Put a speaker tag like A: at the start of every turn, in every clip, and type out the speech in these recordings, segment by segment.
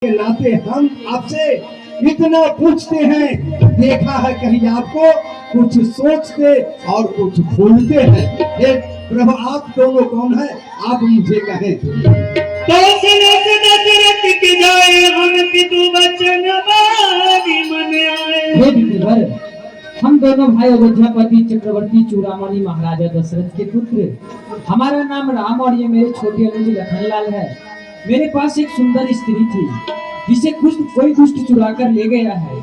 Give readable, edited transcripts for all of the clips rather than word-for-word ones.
A: लाते हम आपसे इतना पूछते हैं, देखा है कहीं आपको कुछ सोचते और कुछ भूलते हैं। हे प्रभु, आप दोनों कौन है? आप मुझे कहें।
B: तो दशरथ की जाए हम पितु वचन बारी मन आए।
C: हे विधिवर, हम दोनों भाई अयोध्यापति चक्रवर्ती चूड़ामणि महाराजा दशरथ के पुत्र। हमारा नाम राम और ये मेरे छोटे अनुज लखनलाल है। मेरे पास एक सुंदर स्त्री थी जिसे कोई दुष्ट चुरा कर ले गया है।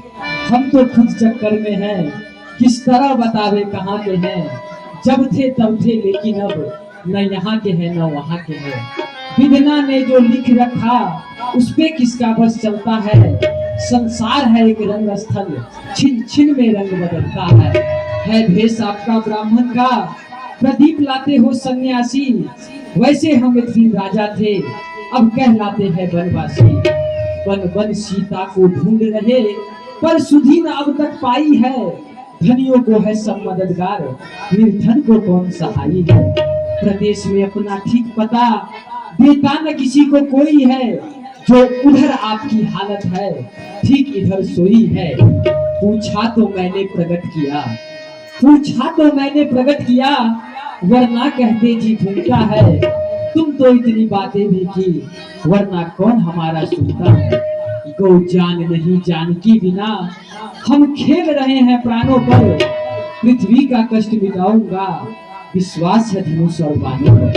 C: हम तो खुद चक्कर में हैं, किस तरह बतावे कहाँ के हैं। जब थे तब थे, लेकिन अब न यहाँ के हैं न वहाँ के हैं। विधना ने जो लिख रखा उस पे किसका बस चलता है। संसार है एक रंग स्थल, छिन छिन में रंग बदलता है भेष आपका ब्राह्मण का, प्रदीप लाते हो सन्यासी। वैसे हम एक दिन राजा थे, अब कहलाते हैं वनवासी। वन वन सीता को ढूंढ रहे, पर सुधी न अब तक पाई है। धनियों को है सब मददगार, निर्धन को कौन सहाई है। प्रदेश में अपना ठीक पता देता न किसी को कोई है। जो उधर आपकी हालत है, ठीक इधर सोई है। पूछा तो मैंने प्रकट किया, वरना कहते जी भूलता है। तुम तो इतनी बातें भी की, वरना कौन हमारा सुनता है। गौ जान नहीं जानकी बिना, हम खेल रहे हैं प्राणों पर। पृथ्वी का कष्ट मिटाऊंगा, विश्वास है धनुष और बाणों पर।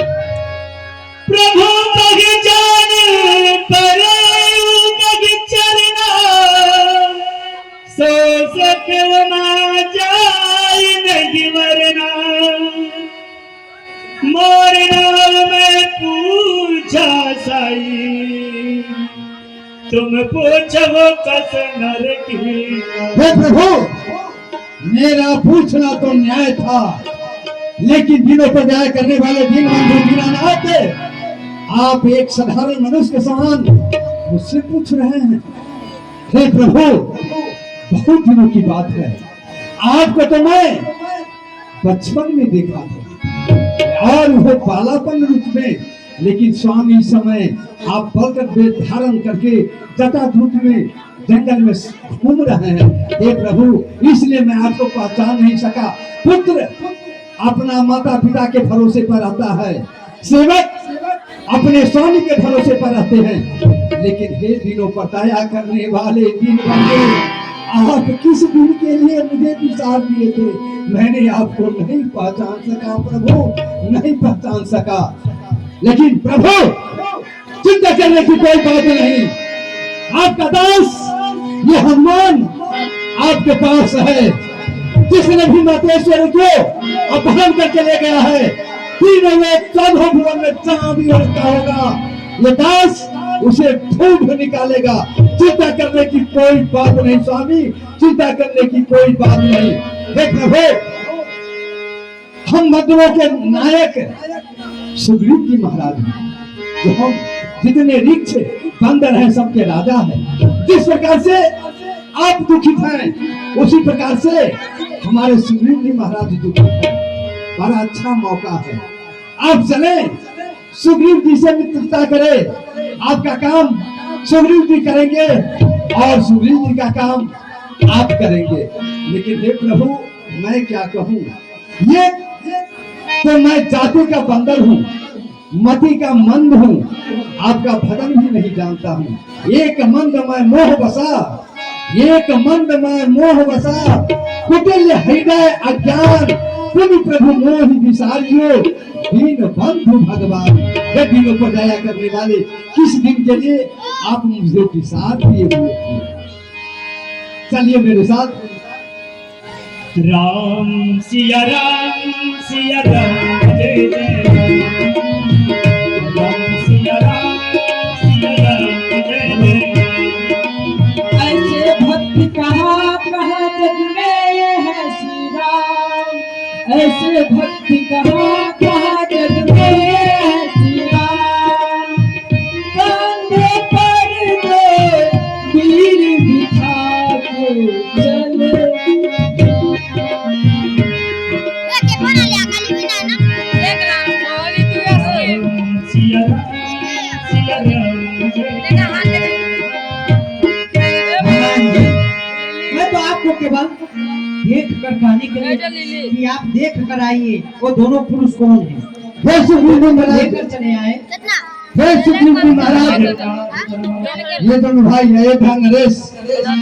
B: प्रभु पहचान पर पग चलना, सो सकवा जाए नहीं वरना। मोर नाम में पूछा साई, तुम पूछो कस नर की।
A: हे प्रभु, मेरा पूछना तो न्याय था, लेकिन दिनों पर न्याय करने वाले दिन न आते। आप एक साधारण मनुष्य के समान मुझसे पूछ रहे हैं। हे प्रभु, बहुत दिनों की बात है। आपको तो मैं बचपन में देखा था और वो बालापन रूप में, लेकिन स्वामी इस समय आप बलकर वेद धारण करके जटाधूत में जंगल में घूम रहे हैं। हे प्रभु, इसलिए मैं आपको पहचान नहीं सका। पुत्र अपना माता पिता के भरोसे पर आता है, सेवक अपने स्वामी के भरोसे पर रहते हैं। लेकिन हे दिनों पर दया करने वाले दिन बंधु, आप किस दिन के लिए मुझे विचार दिए थे, मैंने आपको नहीं पहचान सका प्रभु, नहीं पहचान सका। लेकिन प्रभु, चिंता करने की कोई बात नहीं। आपका दास ये हनुमान आपके पास है, जिसने भी मातेश्वर को अपहरण करके ले गया है। तीनों लोग चौदह भुवन में जहां भी रहता होगा, ये दास उसे ढूंढ निकालेगा। चिंता करने की कोई बात नहीं स्वामी, चिंता करने की कोई बात नहीं। हे प्रभु, हम मर्दों के नायक सुग्रीव जी महाराज हैं, जो हम जितने रिक्त बंदर हैं सबके राजा हैं। जिस प्रकार से आप दुखित हैं, उसी प्रकार से हमारे सुग्रीव जी महाराज दुखित हैं। बड़ा अच्छा मौका है, आप चले सुग्रीव जी से मित्रता करें। आपका काम सुग्रीव जी करेंगे और सुग्रीव जी का काम आप करेंगे। लेकिन हे प्रभु, मैं क्या कहूँ, ये तो मैं जाति का बंदर हूँ, मति का मंद हूँ, आपका भजन भी नहीं जानता हूँ। एक मंद मैं मोह बसा, कुटिल हृदय अज्ञान, तुम प्रभु मोहि विसारियो, दीन बंधु भगवान। हे दिनों पर दया करने वाले, किस दिन के लिए आप मुझे विसार दिए हुए थे। चलिए मेरे साथ।
B: राम सिया राम जय जय राम, सिया राम जय जय।
C: ऐसे भक्ति कहाँ जग में है श्री राम, ऐसे भक्ति कहाँ जग में है श्री राम। कंधे पर दे वीर बिठा के चले।
D: के बना लिया खाली बिना ना देख रहा केवल देख कर कहने के लिए कि आप देख कर आइए वो दोनों पुरुष कौन है।
A: हे सुग्रीव जी महाराज,
D: लेकर चले आए।
A: हे सुग्रीव जी महाराज, ये दोनों भाई अयोध्या नरेश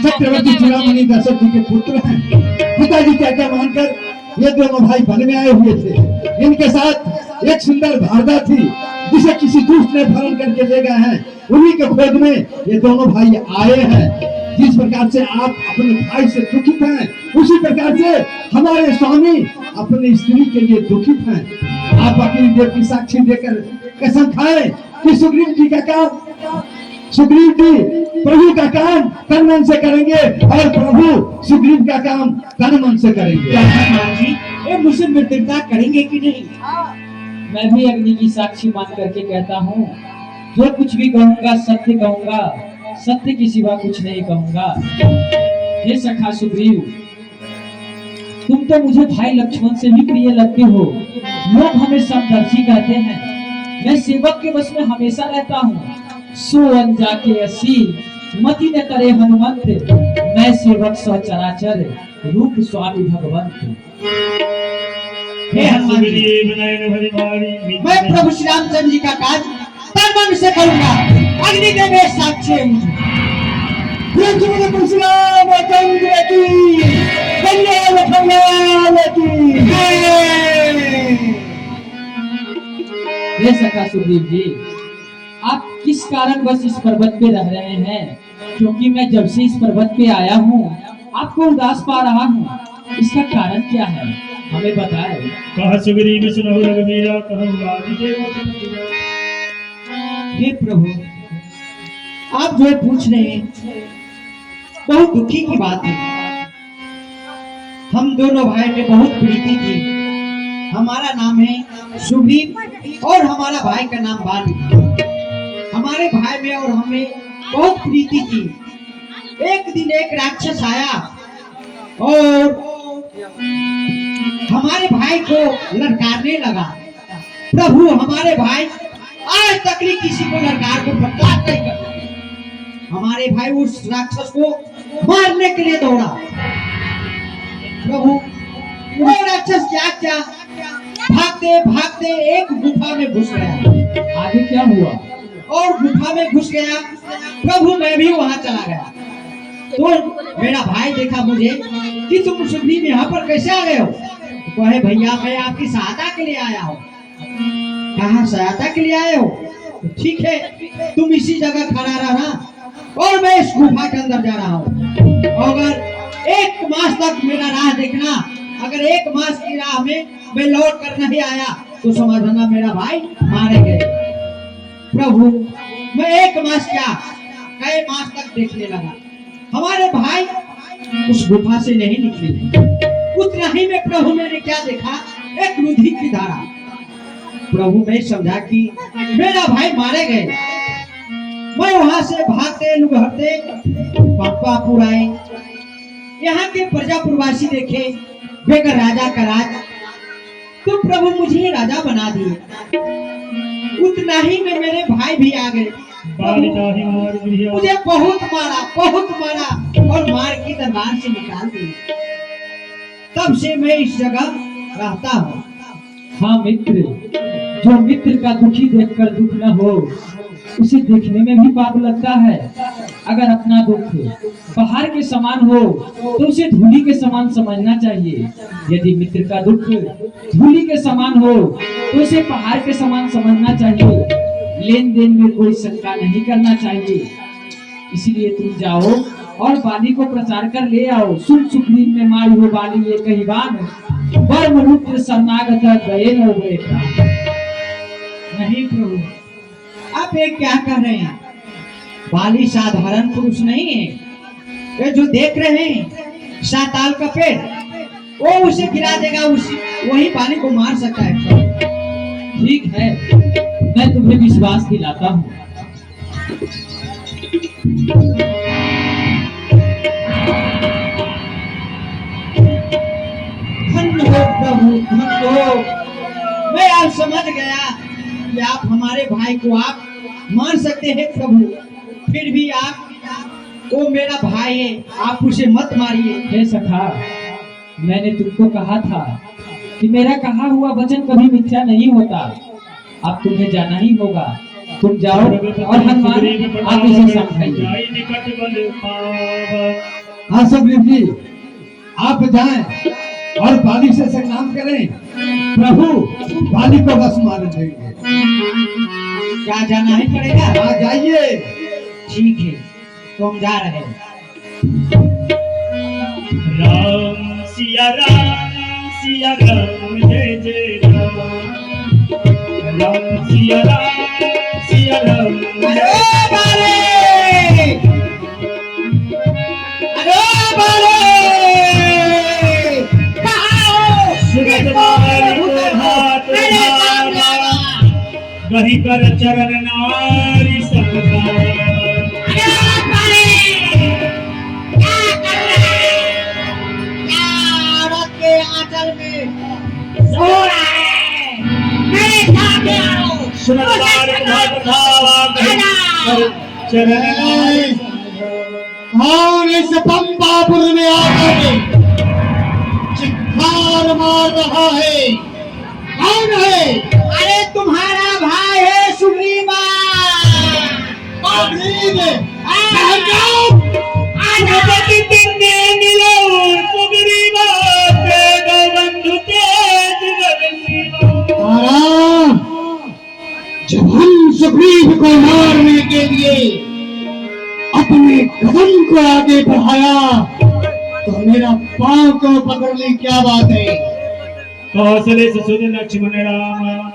A: चक्रवर्ती चूड़ामणि दशरथ जी के पुत्र हैं। पिताजी की आज्ञा मानकर ये दोनों भाई वन में आए हुए थे। इनके साथ एक सुंदर भारदा थी जिसे किसी दुष्ट ने हरण करके ले गए हैं। उन्हीं के खोज में ये दोनों भाई आए हैं। जिस प्रकार से आप अपने भाई से दुखित हैं, उसी प्रकार से हमारे स्वामी अपने स्त्री के लिए दुखित हैं। आप अपनी देव की साक्षी देकर कसम खाएं कि सुग्रीव जी का काम, सुग्रीव जी प्रभु का काम तन मन से करेंगे और प्रभु सुग्रीव का काम तन मन से करेंगे।
D: हनुमान जी ये मुझसे मित्रता करेंगे कि नहीं?
C: मैं भी अग्नि की साक्षी मान करके कहता हूँ, जो कुछ भी कहूँगा सत्य कहूँगा, सत्य के सिवा कुछ नहीं कहूँगा। हे सखा सुग्रीव, तुम तो मुझे भाई लक्ष्मण से भी प्रिय लगते हो। लोग हमें समदर्शी कहते हैं। मैं सेवक के वश में हमेशा रहता हूँ। सो अनजा के असी मति न करे हनुमंत, मैं सेवक सचराचर रूप स्वामी भगवंत।
D: हे हनुमान जी,
B: सुग्रीव नयन भरि भारी
D: मैं प्रभु श्री रामचंद्र जी का काज तन मन से करूंगा। अग्निदेव साक्षी है मुझे।
A: लक्ष्मण परशुराम चंद्र की कल्याण कल्याण की
C: हे सखा सुग्रीव जी, आप किस कारण बस इस पर्वत पे रह रहे हैं? क्योंकि मैं जब से इस पर्वत पे आया हूँ आपको उदास पा रहा हूँ। इसका कारण क्या है, हमें बताएं।
B: कहा सुग्रीव सुनहु रघुवीरा कहूँ लागी देव तुम।
D: हे प्रभु, आप जो पूछ रहे हैं बहुत दुखी की बात है। हम दोनों भाई में बहुत प्रीति थी। हमारा नाम है सुग्रीव और हमारा भाई का नाम बाली। हमारे भाई में और हमें बहुत प्रीति थी। एक दिन एक राक्षस आया और हमारे भाई को ललकारने लगा। प्रभु, हमारे भाई आज तक भी किसी को ललकार को बर्दाश्त नहीं करते। हमारे भाई उस राक्षस को मारने के लिए दौड़ा। प्रभु, वो राक्षस क्या भागते भागते एक गुफा में घुस गया।
C: आगे क्या हुआ?
D: और गुफा में घुस गया। प्रभु, मैं भी वहां चला गया। तो मेरा भाई देखा मुझे कि तुम सुग्रीव यहाँ पर कैसे आ गए हो? तो कहे, भैया मैं आपकी सहायता के लिए आया हूँ। कहा सहायता के लिए आए हो? तो ठीक है, तुम इसी जगह खड़ा रहना और मैं इस गुफा के अंदर जा रहा हूँ। अगर 1 मास तक मेरा राह देखना, अगर 1 मास की राह में मैं लौट कर नहीं आया तो समझना मेरा भाई मारे गए। प्रभु, मैं 1 मास क्या कई मास तक देखने लगा। हमारे भाई उस गुफा से नहीं निकले। उतना ही में प्रभु मैंने क्या देखा, एक रुधि की धारा। प्रभु, मैं समझा कि मेरा भाई मारे गए। मैं वहां से भागते लुढ़कते पंपापुर आए। यहाँ के प्रजापुरवासी देखे बेगर राजा का राज, तो प्रभु मुझे राजा बना दिए। उतना ही में मेरे भाई भी आ गए। मुझे बहुत मारा और मार की दरबार से निकाल दिया। तब से मैं इस जगह रहता हूँ।
C: हाँ मित्र, जो मित्र का दुखी देखकर दुख न हो उसे देखने में भी पाप लगता है। अगर अपना दुख पहाड़ के समान हो तो उसे धूली के समान समझना चाहिए। यदि मित्र का दुख धूली के समान हो तो उसे पहाड़ के समान समझना चाहिए। लेन देन में कोई शंका नहीं करना चाहिए। इसलिए तुम जाओ और बाली को प्रचार कर ले आओ। सुन सुग्रीव में मारी हो बाली ये कही बान, वर्म रुद्र शरणागत गए न बेटा।
D: नहीं प्रभु, आप ये क्या कर रहे हैं? बाली साधारण पुरुष नहीं है। ये जो देख रहे हैं साताल का पेड़, वो उसे गिरा देगा, वही बाली को मार सकता है।
C: ठीक है, मैं तुम्हें विश्वास दिलाता हूँ।
D: धन्य हो प्रभु, धन्य हो। मैं आज समझ गया कि आप हमारे भाई को आप मार सकते हैं प्रभु। फिर भी आप वो मेरा भाई है, आप उसे मत मारिए।
C: हे सखा, मैंने तुमको कहा था कि मेरा कहा हुआ वचन कभी मिथ्या नहीं होता। अब तुम्हें जाना ही होगा। तुम जाओ और हनुमान आगे से समझाइए।
B: निकट बल पावा।
A: हाँ सुग्रीव जी, आप जाएं और बाली से संग्राम करें। प्रभु बाली को बस मार देंगे।
D: क्या जाना ही पड़ेगा?
A: हाँ जाइए।
D: ठीक है, तो हम जा रहे हैं।
B: राम सिया राम जय जय राम। राम सिया राम
D: अरे बाले! अरे बाले! कहाँ हो?
B: सुरत मारी को हाथ
D: मेरे सामने आ
B: धारा।
D: गया।
B: गही कर चरण नारी समझावा।
D: अरे बाले! क्या कर रहे हैं? क्या औरत के आंचल में सो रहा है? मेरे सामने आओ।
B: सुरत मारी को हाथ धारा। गही कर चरण नारी
A: कौन इस पंपापुर में आकर चित्कार मार रहा है? कौन है?
D: अरे तुम्हारा भाई है सुग्रीवा।
A: सुग्रीव!
B: सुमति तिन्ने मिलो सुग्रीवा। तेज बंधु तेज गगसीवा।
A: तारा, जब हम सुग्रीव को मारने के लिए अपने कदम को आगे बढ़ाया तो मेरा पांव को पकड़ने क्या बात है?
B: कौशले सुध लक्ष्मण राम।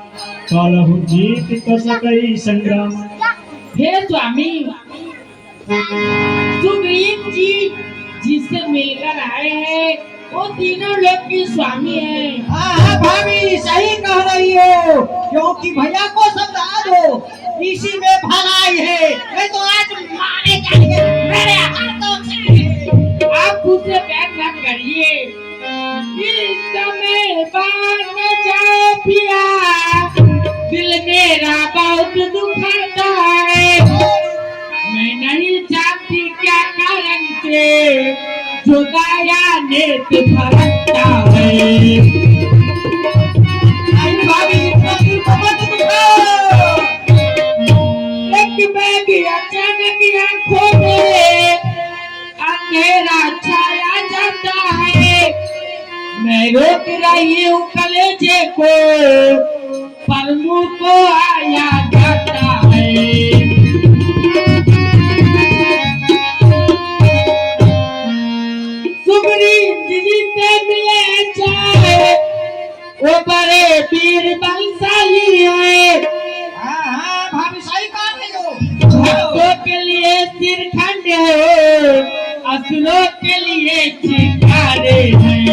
B: कालहु जीत कसकई संग्राम।
C: हे स्वामी, सुग्रीव जी जिससे मिलकर आए हैं वो तीनों लोग के स्वामी हैं।
D: हाँ भाभी सही कह रही हो, क्योंकि भैया को समझा दो, इसी में भलाई है। नहीं तो आज मारे जाएंगे मेरे हाथों से।
C: आप खुद से बैठ ना करिए। इस समय बात न जाए पिया, दिल मेरा बहुत दुखता है। मैं नहीं जानती क्या कारण से जुदाया नेत फरकता है।
D: नहीं भाभी, इतना दिल को मत दुखाओ।
C: एक बैगी अचानक आंखों में अंधेरा छाया जाता है। मैं रोक रही हूँ कलेजे को, पर मुंह को आया जाता है। सुग्रीव जी से मिले चाहे वो बड़े वीर बलशाली है।
D: हाँ भाभी सही कह रही हो।
C: भक्तों के लिए सिर खंड है, असुरों के लिए चिंगारे हैं।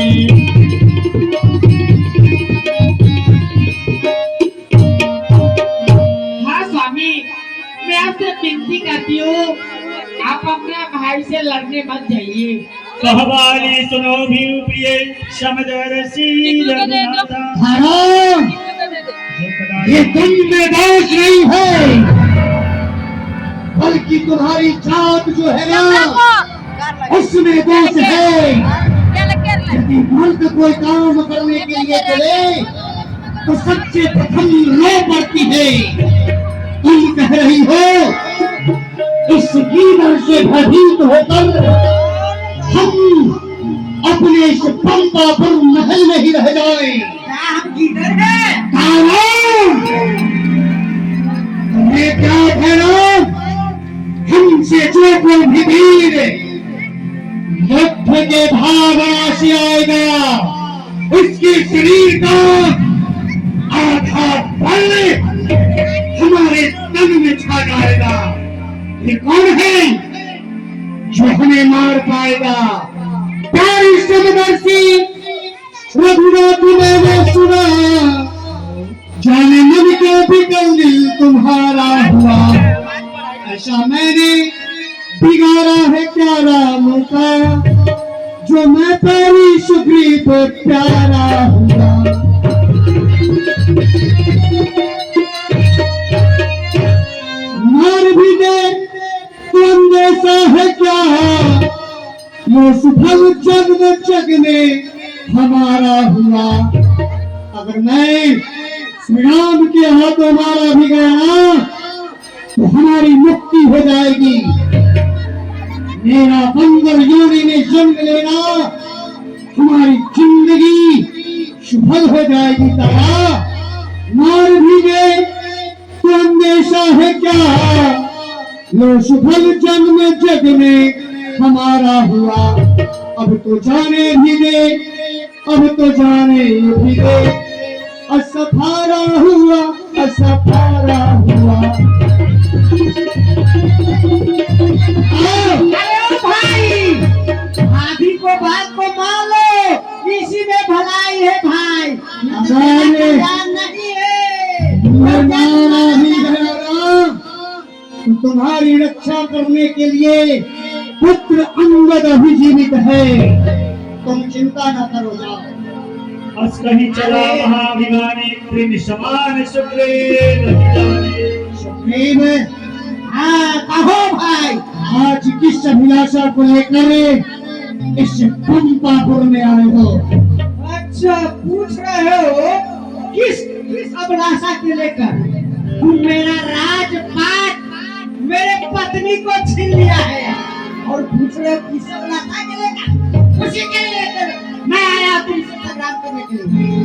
C: हाँ स्वामी, मैं आपसे विनती करती हूँ, आप अपने भाई से लड़ने मत जाइए।
B: कहवाली सुनो भी प्रिय समदर्शी रघुनाथा।
A: तारा, ये तुम में दोष नहीं है, बल्कि तुम्हारी जात जो है ना उसमें दोष है। यदि मर्द कोई काम करने के लिए चले तो सबसे प्रथम लो पड़ती है। तुम कह रही हो इस कीमत से भयभीत होकर हम अपने इस पंपापुर महल में ही रह जाएं।
D: क्या हम किधर हैं?
A: तुम्हें क्या कहना? हमसे जो कोई भी वीर युद्ध के भावना से आएगा उसके शरीर का आधा बल हमारे तन में छा जाएगा। ये कौन है जो हमें मार पाएगा? प्यारी समदर्शी रघुनाथ मैंने सुना, जाने मन के बिगड़ दिल तुम्हारा हुआ। ऐसा मैंने बिगाड़ा है क्या राम का, जो मैं प्यारी सुग्रीव पे प्यारा हुआ। मार भी दे तो अंदेशा है क्या ये सुफल जग में हमारा हुआ। अगर मैं श्री राम के हाथों मारा भी गया ना तो हमारी मुक्ति हो जाएगी। मेरा बंदर योनि में जन्म लेना हमारी जिंदगी सफल हो जाएगी। तारा मार भी गए तो अंदेशा है क्या, लो सफल जन्म जग में हमारा हुआ। अब तो जाने भी दे, अब तो जाने भी दे, असफारा हुआ, असफारा हुआ।
D: अरे भाई, भाभी को बात को मान लो, इसी में भलाई है भाई।
A: अरे
D: नहीं है
A: मारा भी गया ना तो तुम्हारी रक्षा करने के लिए पुत्र अंगद अभी जीवित है। तुम चिंता न करो, जाओ।
B: अस कहीं चला महाभिमानी प्रेम समान सुग्रीव
A: सुग्रीव,
D: हाँ कहो भाई।
A: आज किस अभिलाषा को लेकर इस पंपापुर में आए हो?
D: अच्छा पूछ रहे हो किस अभिलाषा के लेकर? तुम मेरा राजपाट मेरे पत्नी को छीन लिया है और पूछ रहे हो किस अभिलाषा के लेकर? उसी के लेकर मैं आया तुमसे संग्राम करने के लिए।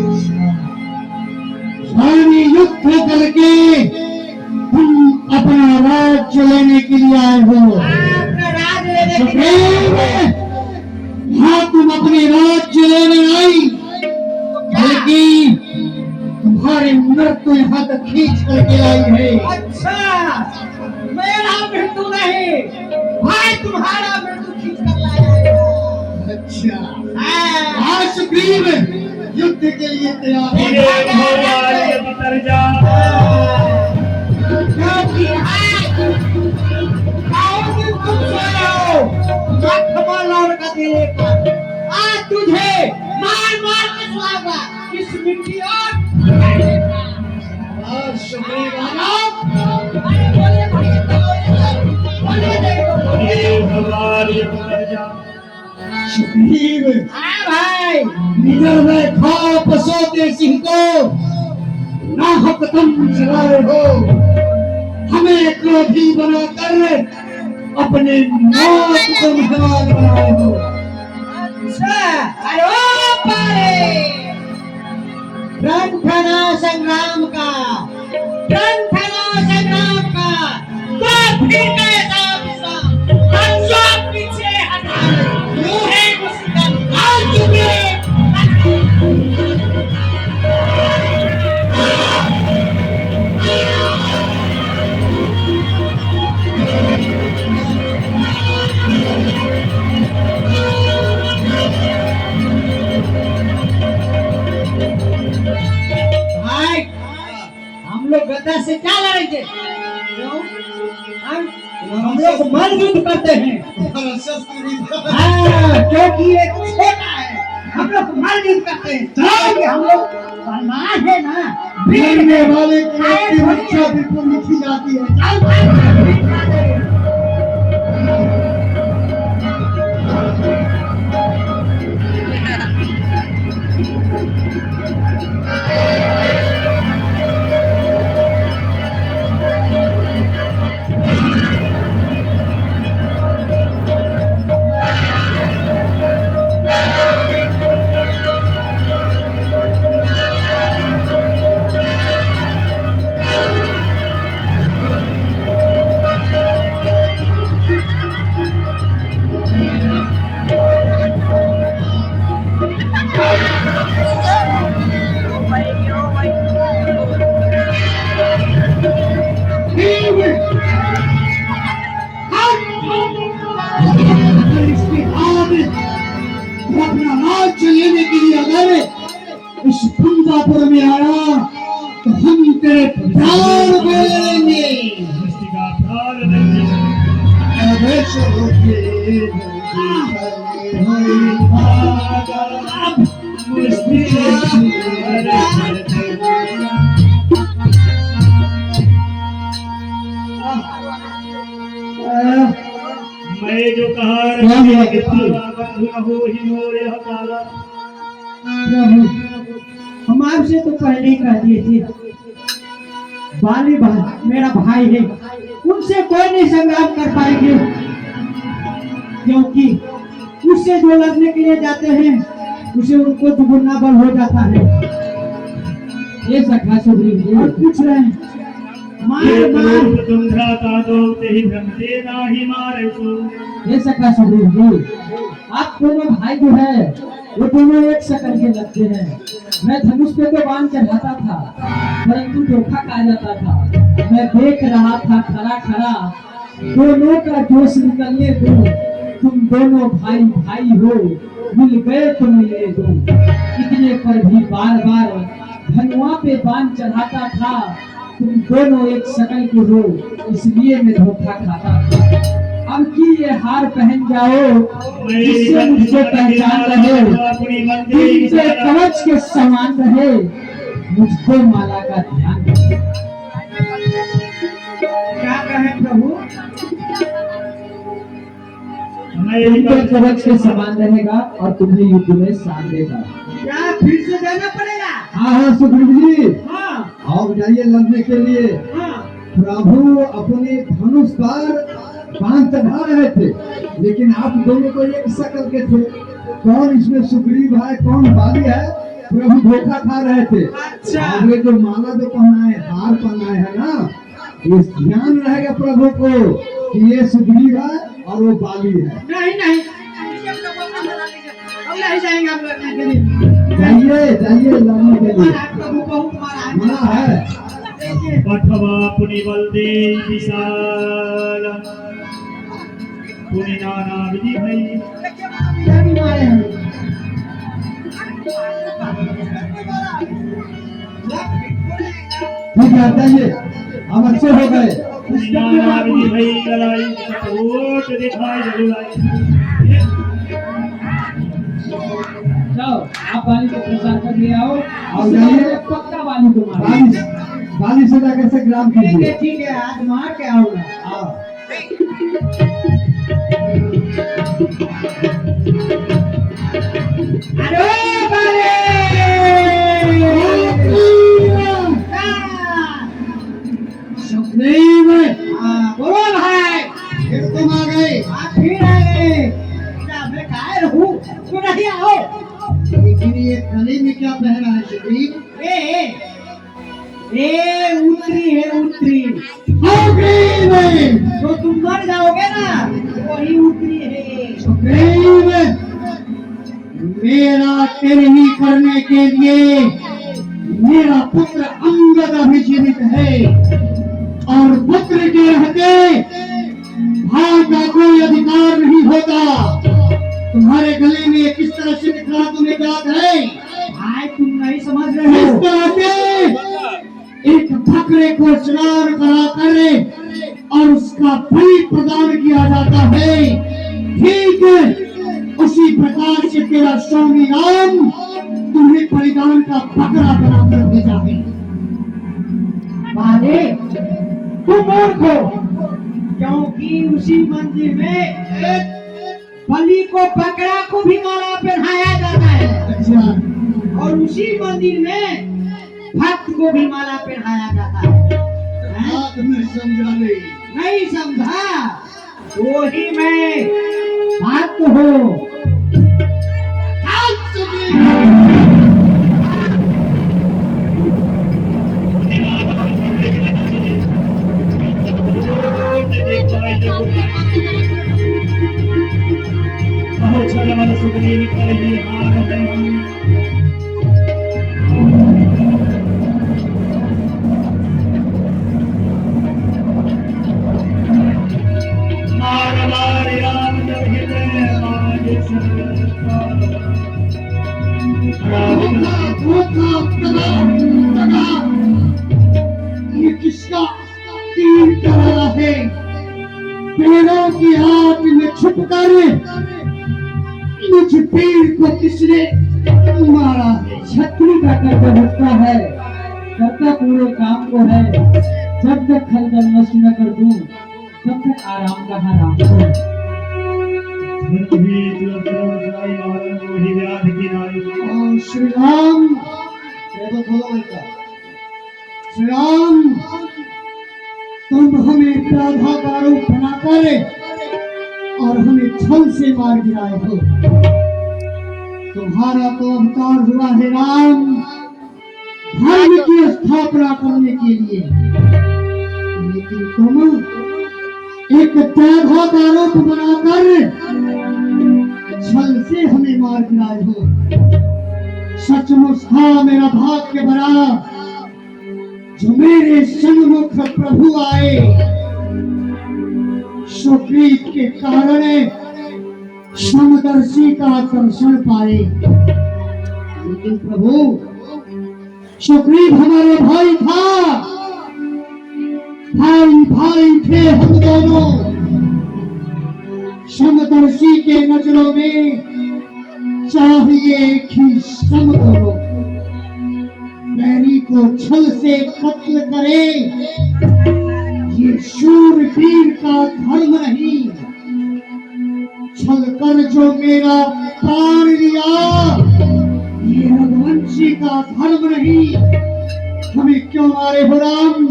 A: सारी युद्ध करके तुम अपना राज्य लेने के लिए आए हो।
D: अपना राज लेने के
A: सुग्रीव, हाँ तुम अपने राज्य लेने आई, लेकिन तुम्हारे मृत्यु यहाँ तक खींच करके आई है।
D: अच्छा, मेरा मृत्यु नहीं भाई, तुम्हारा मृत्यु खींच कर लाया है।
A: अच्छा,
D: हाँ।
A: आज सुग्रीव युद्ध के लिए तैयार हो
B: ये भगवान उतर जा
D: क्योंकि आओगे तुम सोओ लक्ष्मण और कदीले पर आज तुझे मार मार के सुलाऊंगा इस मिट्टी और
A: आज सुग्रीव
B: ये भगवान उतर जा
A: सुग्रीव,
D: हाँ भाई,
A: निडर में खा पसोते सिंह को नाहक तुम चलाए हो। हमें क्रोधी बनाकर अपने मौत को मेहमान बनाए हो।
D: अच्छा, अरे पारे रणथना संग्राम का, रणथना संग्राम का तो फिर कैसा हम सब पीछे हटा यूं है मुस्कान आ चुके। भाई, हम लोग गद्दा से क्या लड़ेंगे? क्यों? हम लोग मल युद्ध करते हैं। हाँ, क्योंकि ये छोटा है, हम लोग मल युद्ध करते हैं। क्योंकि हम लोग बलवान है ना,
A: भिड़ने वाले की रक्षा बिल्कुल लिखी जाती है।
D: चल भाई,
A: अपना राज्य लेने के लिए अगर इस पंपापुर में आया तो हम तेरे प्राण को लेंगे।
B: का प्राण नहीं
A: आदेश होके
B: मैं जो कहा
A: क्या हुआ
B: कि
A: बंधु?
B: बंधु न हो ही मोरे हकाला।
D: प्रभु हम आपसे तो पहले ही कह दिए थे, बाली भाई मेरा भाई है, उनसे कोई नहीं संग्राम कर पाएंगे, क्योंकि उससे जो लड़ने के लिए जाते हैं उसे उनको दुगुना बल हो जाता है।
C: ये सखा सुग्रीव
D: और
C: जी,
D: पूछ रहे हैं मार
B: ये
D: मार
B: रूप तुम भ्राता दो तेहि भ्रमते नाही मारे सो।
C: ये सखा सुग्रीव जी, आप दोनों भाई जो है वो दोनों एक शकल के लगते हैं। मैं धनुष पे तो बाण चढ़ाता था, परंतु धोखा खा जाता था। मैं देख रहा था खड़ा खड़ा, दोनों का जोश निकलने दो, तुम दोनों भाई भाई हो, मिल गए तो मिलने दो। इतने पर भी बार बार धनुआ पे बाण चढ़ाता था, तुम दोनों एक शकल के हो, इसलिए मैं धोखा खाता था। अब की ये हार पहन जाओ, जिससे मुझको पहचान रहे, जिनसे कवच के समान रहे, मुझको माला का ध्यान रहे।
D: क्या कहे प्रभु?
C: तुमको कवच के समान रहेगा और तुम्हें युद्ध में साथ देगा।
D: क्या फिर से जाना पड़ेगा?
A: हाँ हाँ सुग्रीव जी,
D: हाँ
A: आप जाइए लड़ने के लिए।
D: हाँ
A: प्रभु अपने धनुष पर बाण चढ़ा रहे थे, लेकिन आप दोनों तो एक शकल के थे। कौन इसमें सुग्रीव है कौन बाली है, प्रभु धोखा खा रहे थे।
D: अच्छा।
A: आगे जो माला जो पहनाए हार पहनाए है ना, ये ध्यान रहेगा प्रभु को कि ये सुग्रीव है और वो बाली है।
D: नहीं नहीं हम नहीं जाएंगे आप लड़ने के लिए।
A: जाइए जाइए लड़ने के लिए,
D: प्रभु बहुत मारा
A: मना है।
D: देखिए
B: पठवा पुनि बल दे विशाल पुनि नाना विधि भई।
D: भी मारे हैं।
A: ठीक है जाइए, हम अच्छे हो गए।
B: पुनि नाना विधि भई लड़ाई कोट दिखाई जरुलाई।
C: जाओ आप बाली को प्रसाद कर ले आओ,
A: और जाइए।
C: पक्का बाली को मारो।
A: बाली बाली से जाकर से ग्राम कीजिए।
D: ठीक है आज मार के आऊंगा।
A: हाँ।
D: अरे बाले
A: सुग्रीव,
D: बोलो भाई।
A: फिर तुम आ गए।
D: आप फिर आ गए। क्या मैं कायर हूँ? क्यों नहीं आओ?
A: लेकिन ये गले में क्या पहना है सुग्रीव?
D: ए उतरी है उतरी।
A: सुग्रीव,
D: तो तुम मर जाओगे ना, वही उतरी है।
A: सुग्रीव, मेरा तेरही करने के लिए मेरा पुत्र अंगद अभी जीवित है, और पुत्र के रहते भाई का कोई अधिकार नहीं होता। तुम्हारे गले में किस तरह से निकला तुम्हें याद है?
D: भाई तुम नहीं समझ रहे
A: इस
D: हो।
A: तरह से एक बकरे को स्नान करा कर और उसका बलि प्रदान किया जाता है, ठीक उसी प्रकार से तेरा स्वामी राम तुम्हें बलिदान का बकरा बनाकर भेजा है।
D: बाले तुम मूर्ख हो, क्योंकि उसी मंदिर में बलि को बकरा को भी माला पहनाया जाता है,
A: अच्छा,
D: और उसी मंदिर में भक्त को भी माला पहनाया जाता है। हैं?
A: बात में समझा नहीं।
D: नहीं समझा? वही मैं भक्त हूँ।
B: बहुत सारा मन सुग्रीव कहि हार है। मार मार राम जब हृदय मार सकता।
A: ये किसका तीर कर रहा है? पेड़ों की आग में छुप कर मुझ पेड़ को किसने मारा है?
C: छतरी का कर्तव्य होता है, करता पूरे काम को है। जब तक खलदल नष्ट न कर दूं, तब तक आराम का हराम को।
B: भी तुरंत जाई मारन मोहि व्याध की नाई।
A: और श्री राम देखो खोलो बेटा श्री राम तुम हमें राधा का रूप बनाकर और हमें छल से मार गिराए हो। तुम्हारा तो अवतार हुआ है राम धर्म की स्थापना करने के लिए, लेकिन तुम एक राधा का रूप बनाकर छल से हमें मार गिराए हो। सचमुच था मेरा भाग्य बड़ा जो मेरे सन्मुख प्रभु आए। सुग्रीव के कारण समदर्शी का दर्शन पाए, लेकिन प्रभु सुग्रीव हमारे भाई था, भाई भाई थे हम दोनों। समदर्शी के नजरों में चाहिए एक ही सम दोनों। बैरी को छल से कत्ल करे ये शूरवीर का धर्म नहीं। छल कर जो मेरा प्राण लिया ये रघुवंशी का धर्म नहीं। हमें क्यों मारे हो राम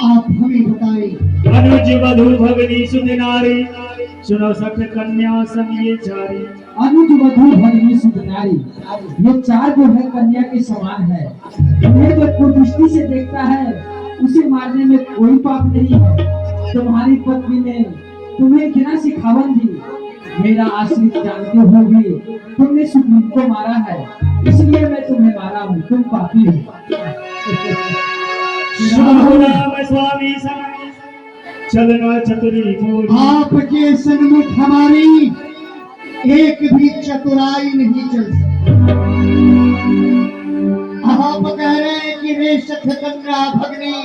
A: आप हमें बताएं।
B: अनुज वधु भगनी सुध नारी सुनो सख्य कन्या सम ये चारी।
C: अनुज वधु भगनी सुध नारी ये चार जो है कन्या के समान है। तुम्हें जो कुदृष्टि से देखता है उसे मारने में कोई पाप नहीं है। तुम्हारी पत्नी ने तुम्हें इतना सिखावन दी, मेरा आश्रित जानते होगी तुमने सुग्रीव को मारा है, इसलिए मैं तुम्हें मारा हूँ, तुम पापी हो।
B: राम स्वामी चलना चतुरी मोरी।
A: आपके सन्मुख हमारी एक भी चतुराई नहीं चल सकती। आप कह रहे हैं कि रे सख्य कन्या भगनी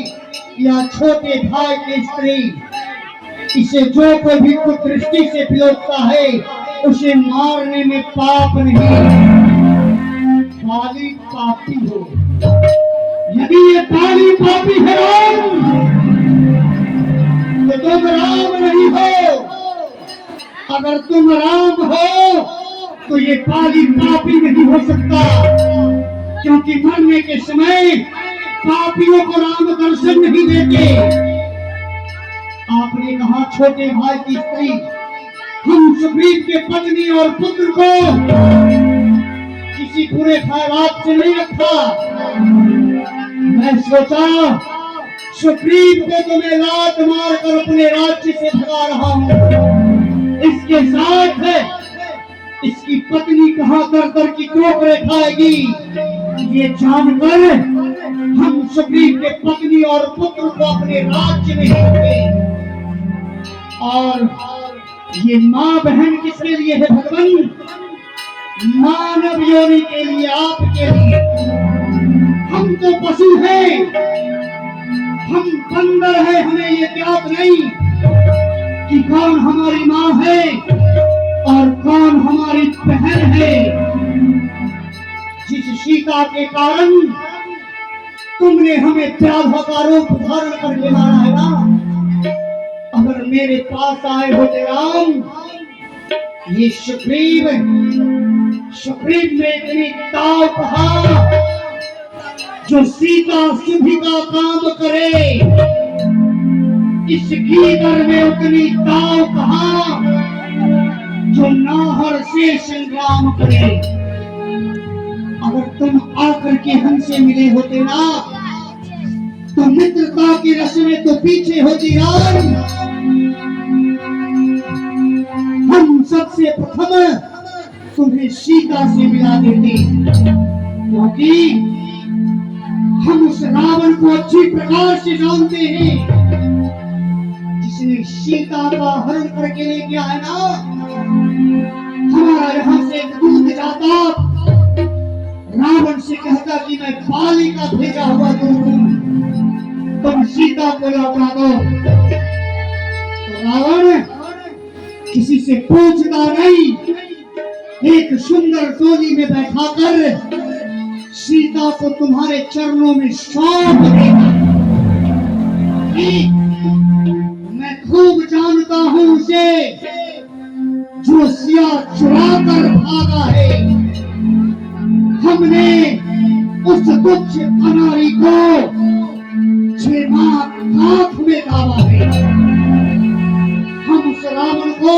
A: या छोटे भाई की स्त्री, इसे जो कोई भी कुदृष्टि से पिलोता है उसे मारने में पाप नहीं, बाली पापी हो। यदि ये बाली पापी है राम तो तुम राम नहीं हो। अगर तुम राम हो तो ये बाली पापी नहीं हो सकता, क्योंकि मरने के समय पापियों को राम दर्शन नहीं देते। आपने कहा छोटे भाई की स्त्री, हम सुग्रीव के पत्नी और पुत्र को किसी बुरे ख्यालात से नहीं रखा। मैं सोचा सुग्रीव को तो मैं लात मार कर अपने राज्य से भगा रहा हूँ, इसके साथ इसकी पत्नी कहाँ कर की ठोकरें खाएगी ये जानकर हम सुग्रीव के पत्नी और पुत्र को अपने राज्य में रखेंगे। और ये माँ बहन किसके लिए है भगवान? मानव योनि के लिए, आपके लिए। हम तो पशु हैं, हम बंदर हैं, हमें ये ज्ञात नहीं कि कौन हमारी माँ है और कौन हमारी बहन है। जिस सीता के कारण तुमने हमें राधा का रूप धारण करके मारा है ना, अगर मेरे पास आए होते राम, ये सुग्रीव ने इतनी ताव कहा जो सीता सुधी का काम करे, इस गीदड़ में उतनी ताव कहा जो नाहर से संग्राम करे। अगर तुम आकर के हमसे मिले होते ना तो मित्रता की रस्में तो पीछे होती राम। हम सबसे प्रथम तुम्हें सीता से मिला देते, क्योंकि हम उस रावण को अच्छी प्रकार से जानते हैं जिसने सीता का हरण करके ले गया है ना। हमारा यहाँ से दूध जाता, रावण से कहता कि मैं बाली का भेजा हुआ तुम सीता को लौटा दो, तो रावण किसी से पूछता नहीं, एक सुंदर टोली में बैठाकर सीता को तुम्हारे चरणों में सौंप देगा। मैं खूब जानता हूं उसे, जो सिया चुरा कर भागा है, हमने उस तुच्छ अनारी को 6 माह काख में दावा है। हम उस रावण को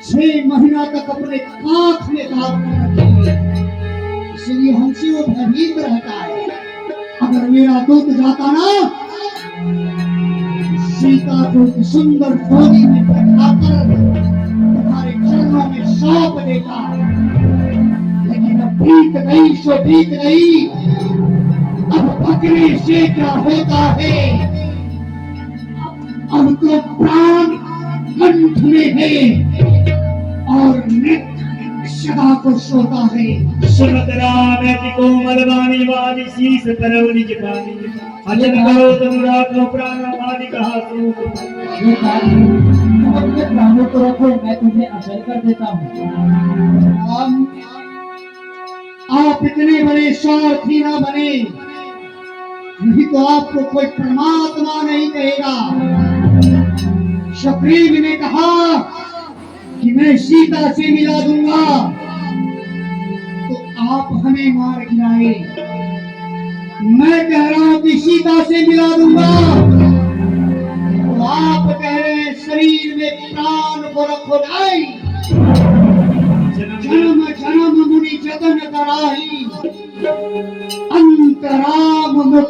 A: 6 महीना तक अपने काख में दाव कर रखेंगे, इसलिए हमसे वो भयभीत रहता है। अगर मेरा दूत जाता ना, सीता को एक सुंदर डोरी में बैठाकर तुम्हारे चरणों में सौंप देता, लेकिन अब बीत गई सो बीत गई। अब पकड़े से क्या होता है, अब तो प्राण कंठ में है और मृत सदा को सोता है।
B: सुनत राम ऐति कोमल वाणी वाणी शीस परव निज पानी, अजन करो तुम राखो प्राण वाणी कहा सो।
C: ये बात है, तुम अपने प्राणों को रखो, मैं तुम्हें अचल कर देता हूँ।
A: आप इतने बड़े स्वार्थी ना बने, नहीं तो आपको कोई परमात्मा नहीं कहेगा। सुग्रीव ने कहा कि मैं सीता से मिला दूंगा, तो आप हमें मार गिराए। मैं कह रहा हूं कि सीता से मिला दूंगा, तो आप कह रहे हैं शरीर में प्राण को रखो नहीं। जन्म जन्म मुनि जतन कराही, अंतराम मुख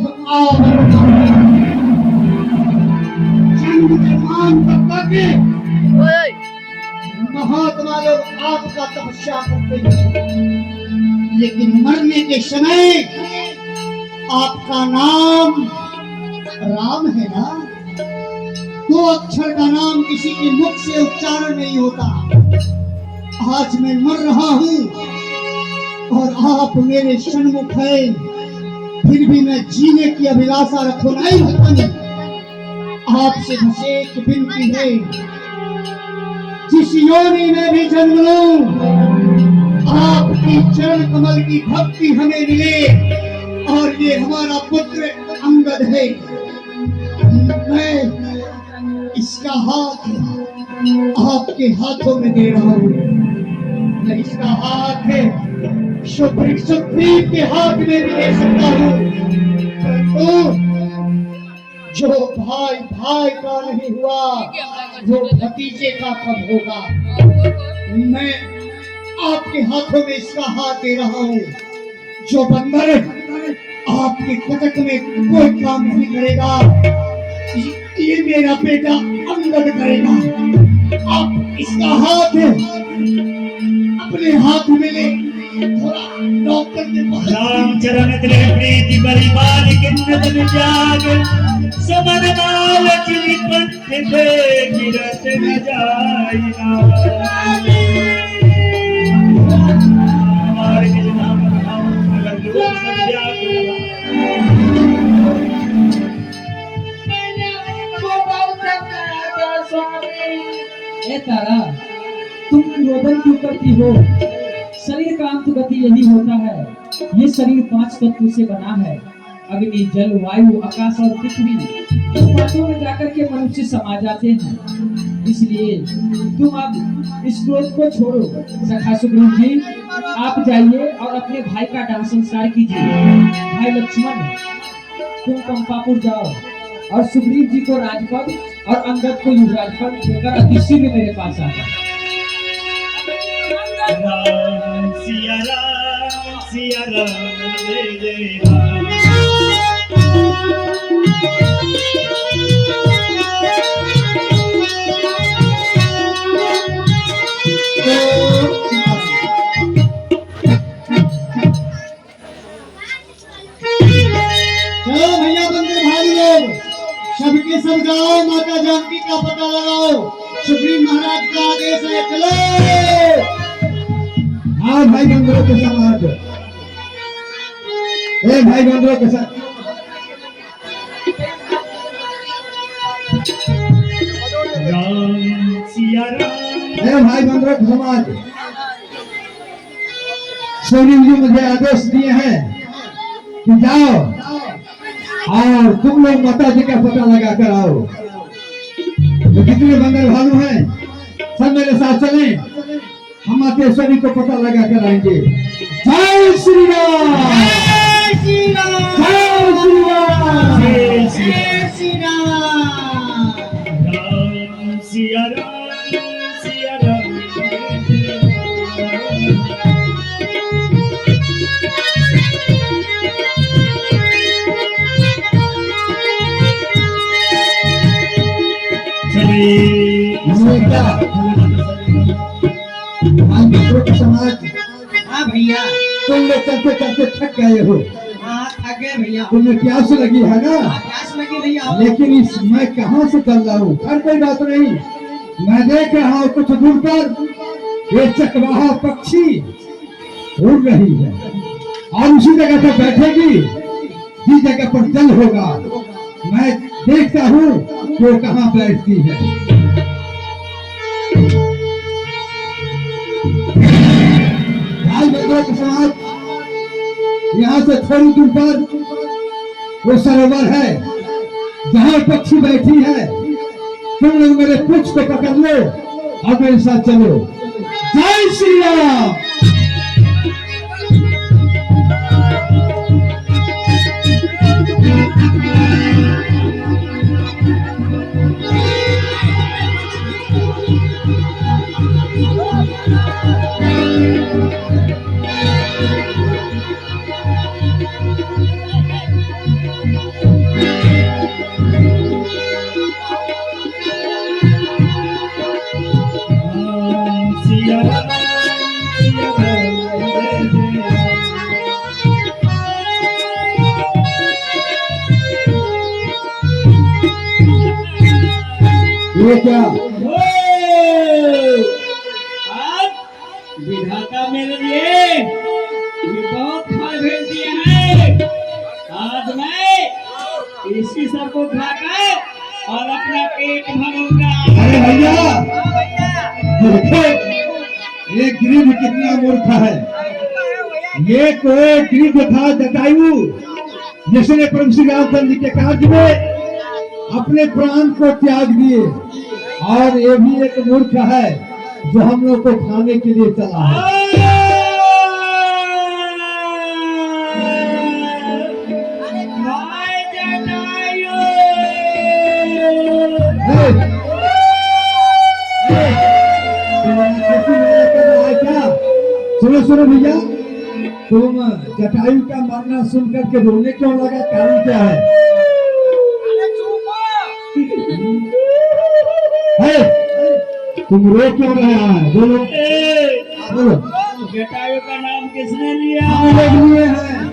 A: महात्मा लोग आपका तपस्या करते हैं, लेकिन मरने के समय आपका नाम राम है ना। 2 अक्षर का नाम किसी के मुख से उच्चारण नहीं होता। आज मैं मर रहा हूँ और आप मेरे सन्मुख है, फिर भी मैं जीने की अभिलाषा रखो नहीं भक्तन। आपसे बस एक विनती है, जिस योनि में भी जन्म लूं, आपकी चरण कमल की भक्ति हमें मिले। और ये हमारा पुत्र अंगद है, मैं इसका हाथ आपके हाथों में दे रहा हूँ। मैं इसका हाथ सुग्रीव के हाथ में भी दे सकता हूँ, परंतु जो भाई भाई का नहीं हुआ, वो भतीजे का कब होगा। मैं आपके हाथों में इसका हाथ दे रहा हूँ। जो बंदर आपके कटक में कोई काम नहीं करेगा, ये मेरा बेटा अंगद करेगा। आप इसका हाथ अपने हाथ में ले, थोड़ा डॉक्टर के पास।
B: राम चरण तेरे प्रीति परिपाल किन्नत त्याग, समन माल चिनि पंथ थे गिरत न जाइना। हमारे निज नाम अगर लोग संध्या
C: ए तारा, तुम रोदन क्यों करती हो? शरीर का अंत गति यही होता है। ये शरीर 5 तत्व से बना है, अग्नि जल वायु आकाश और पृथ्वी। इन बातों में जाकर के मनुष्य समा जाते हैं। इसलिए तुम अब इस क्रोध को छोड़ो। सखा सुग्रीव जी, आप जाइए और अपने भाई का दाह संस्कार कीजिए। भाई लक्ष्मण, तुम कंपापुर जाओ और सुग्रीव जी को राजपद और अंगद को युवराज पद देकर अति शीघ्र मेरे पास आता।
B: राम सिया राम जय जय राम।
A: चलो भैया बंदर भाई लोग, सबके सब जाओ, माता जानकी का पता लगाओ। सुग्रीव महाराज का आदेश है, चलो। हाँ भाई बंदरों के साथ, ए भाई बंदरों के साथ,
B: राम सिया राम।
A: ए भाई बंदरों के समाज, सुग्रीव जी मुझे आदेश दिए हैं कि जाओ और तुम लोग माता जी का पता लगा कर आओ। तो कितने बंदर भालू हैं सब मेरे साथ चलें, हम अतेश्वरी को पता लगा कर आएंगे। जय श्री राम,
D: जय श्री राम,
A: जय श्री राम।
B: जय श्री
D: जय श्री राम।
B: राम सिया राम सिया राम।
A: ये क्या आज मित्रों के समाज,
D: हाँ भैया,
A: तुम लोग चलते चलते थक गए हो,
D: हाँ थक गए भैया।
A: तुम्हें प्यास लगी है ना,
D: हाँ, प्यास लगी भैया।
A: लेकिन इस मैं कहाँ से चल रहा हूँ, हर कोई बात नहीं। मैं देख रहा हूँ कुछ दूर पर ये चकवाहा पक्षी उड़ रही है और उसी जगह पर बैठेगी जिस जगह पर जल होगा। मैं देखता हूँ कि वो कहाँ बैठती है। भाई बंधुओं के समाज, यहाँ से थोड़ी दूर पर वो सरोवर है जहाँ पक्षी बैठी है। तुम लोग मेरे पूंछ को पकड़ लो और मेरे साथ चलो। जय श्री राम। ये क्या
B: आज विधाता मेरे लिए ये बहुत फल भेज दिया है। आज मैं इसी सब को खाकर और अपना पेट भरूंगा।
A: अरे भैया,
D: हाँ भैया,
A: देखो ये गिरिध कितना मूर्ख है। ये कोई गिरिध था जटायु, जिसने प्रभु श्री रामचंद्र जी के कार्य में अपने प्राण को त्याग दिए, और ये भी एक मूर्ख है जो हम लोग को खाने के लिए चला है।
B: भाई जटायु,
A: हे, हे, कैसी माया कर रहा है क्या? सुनो सुनो भैया, तुम जटायु का मरना सुन करके रोने क्यों लगा, कारण क्या है? है, तुम रो क्यों रहा है? बोलो बोलो।
B: जटायु का नाम किसने लिया?
A: हम लोग लिए हैं,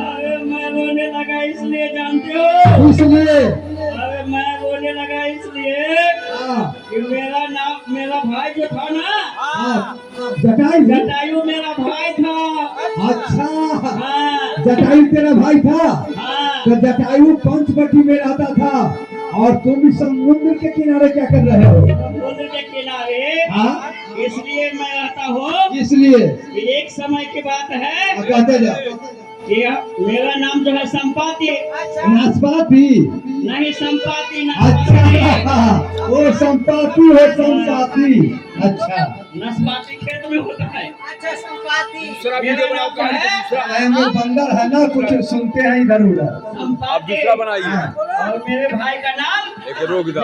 B: अरे मैं रोने लगा इसलिए, जानते हो?
A: इसलिए।
B: अरे मैं रोने लगा इसलिए
A: हाँ,
B: कि मेरा नाम, मेरा भाई जो था ना,
A: हाँ, जटायु।
B: जटायु मेरा भाई था।
A: अच्छा,
B: हाँ
A: जटायु तेरा भाई था।
B: हाँ।
A: तो जटायु पंचवटी में रहता था और तुम इस समुद्र के किनारे क्या कर रहे हो?
B: समुद्र के किनारे
A: हाँ,
B: इसलिए मैं रहता हूँ
A: इसलिए।
B: कि एक समय की बात है
A: कहते जाओ।
B: कि मेरा नाम जो है संपाति,
A: नाशपाती।
B: नहीं संपाति,
A: अच्छा,
B: नाशपाति।
A: वो संपाती है, संपाती। अच्छा,
B: नाशपाति खेत में होता है।
D: अच्छा संपाति।
B: मेरा नाम जो है
A: हम लोग बंदर है ना, कुछ सुनते हैं इधर उधर।
B: संपाति।
E: दूसरा बनाइए।
B: और मेरे भाई का नाम
E: एक रोक दो।